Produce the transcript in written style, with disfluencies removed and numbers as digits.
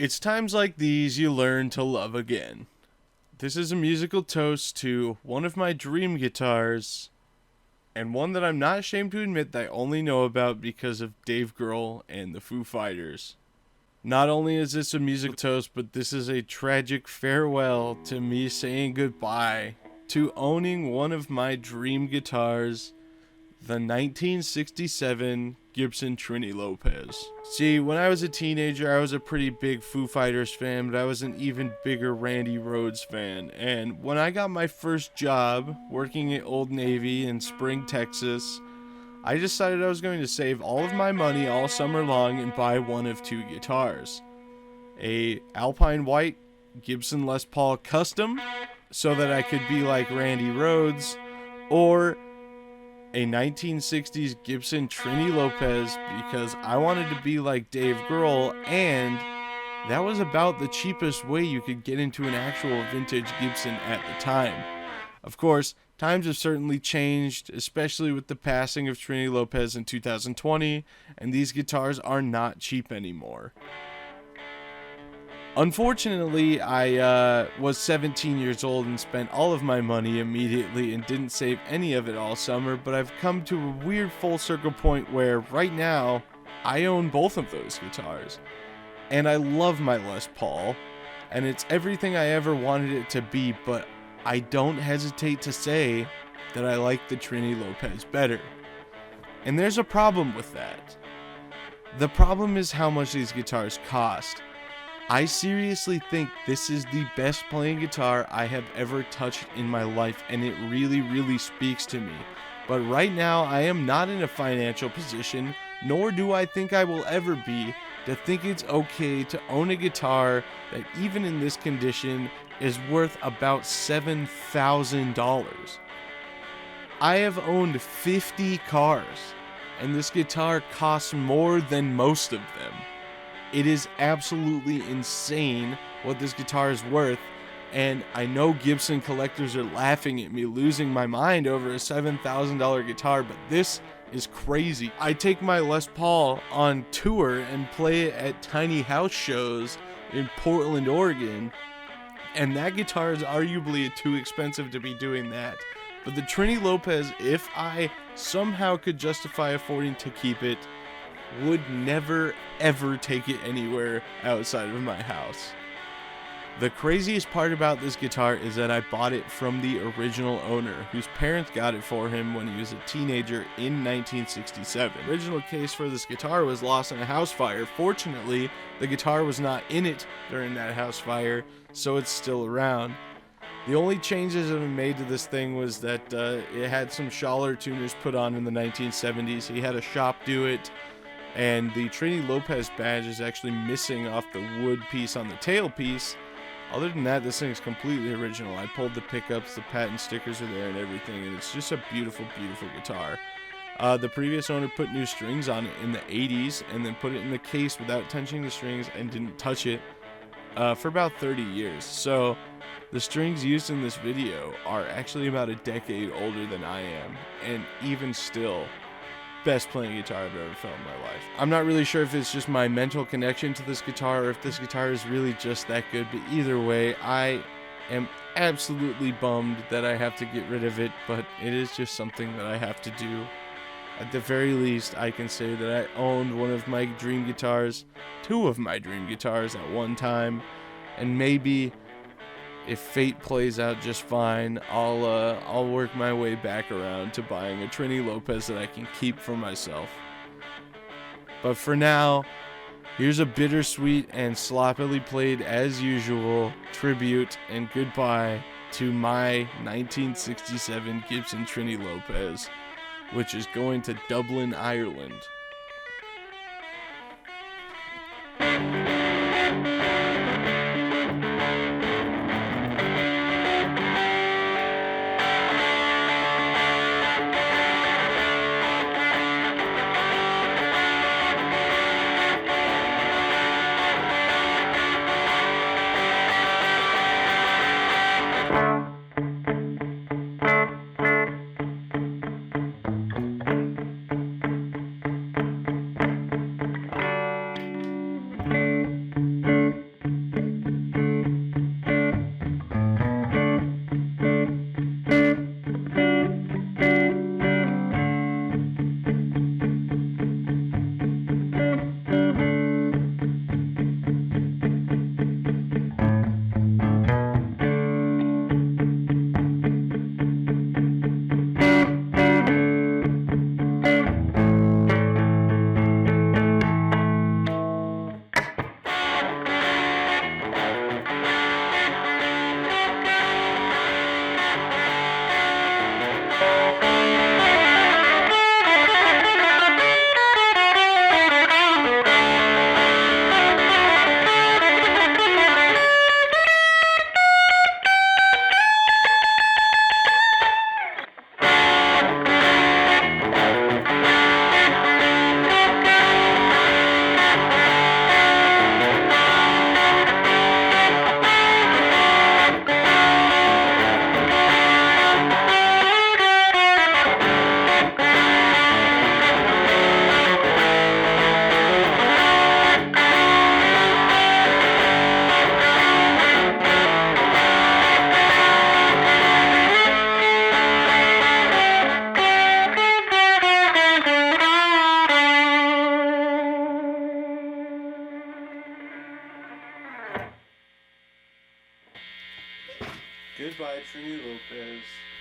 It's times like these you learn to love again. This is a musical toast to one of my dream guitars, and one that I'm not ashamed to admit that I only know about because of Dave Grohl and the Foo Fighters. Not only is this a musical toast, but this is a tragic farewell to me saying goodbye to owning one of my dream guitars, the 1967 Gibson Trini Lopez. See, when I was a teenager, I was a pretty big Foo Fighters fan, but I was an even bigger Randy Rhoads fan. And when I got my first job working at Old Navy in Spring, Texas, I decided I was going to save all of my money all summer long and buy one of two guitars. A Alpine White Gibson Les Paul Custom, so that I could be like Randy Rhoads, or a 1960s Gibson Trini Lopez, because I wanted to be like Dave Grohl, and that was about the cheapest way you could get into an actual vintage Gibson at the time. Of course, times have certainly changed, especially with the passing of Trini Lopez in 2020, and these guitars are not cheap anymore. Unfortunately, I was 17 years old and spent all of my money immediately and didn't save any of it all summer, but I've come to a weird full circle point where right now I own both of those guitars. And I love my Les Paul, and it's everything I ever wanted it to be, but I don't hesitate to say that I like the Trini Lopez better. And there's a problem with that. The problem is how much these guitars cost. I seriously think this is the best playing guitar I have ever touched in my life, and it really speaks to me. But right now, I am not in a financial position, nor do I think I will ever be, to think it's okay to own a guitar that, even in this condition, is worth about $7,000. I have owned 50 cars, and this guitar costs more than most of them. It is absolutely insane what this guitar is worth, and I know Gibson collectors are laughing at me losing my mind over a $7,000 guitar, but this is crazy. I take my Les Paul on tour and play it at tiny house shows in Portland, Oregon, and that guitar is arguably too expensive to be doing that. But the Trini Lopez, if I somehow could justify affording to keep it, would never ever take it anywhere outside of my house. The craziest part about this guitar is that I bought it from the original owner, whose parents got it for him when he was a teenager in 1967. The original case for this guitar was lost in a house fire. Fortunately, the guitar was not in it during that house fire, so it's still around. The only changes that have been made to this thing was that it had some Schaller tuners put on in the 1970s. He had a shop do it, and the Trini Lopez badge is actually missing off the wood piece on the tailpiece. Other than that, this thing is completely original. I pulled the pickups, the patent stickers are there and everything, and it's just a beautiful guitar. The previous owner put new strings on it in the 80s and then put it in the case without touching the strings and didn't touch it for about 30 years. So the strings used in this video are actually about a decade older than I am, and even still, best playing guitar I've ever felt in my life. I'm not really sure if it's just my mental connection to this guitar or if this guitar is really just that good, but either way, I am absolutely bummed that I have to get rid of it, but it is just something that I have to do. At the very least, I can say that I owned one of my dream guitars, two of my dream guitars at one time, and maybe if fate plays out just fine, I'll work my way back around to buying a Trini Lopez that I can keep for myself. But for now, here's a bittersweet and sloppily played as usual tribute and goodbye to my 1967 Gibson Trini Lopez, which is going to Dublin, Ireland. Goodbye, Trini Lopez.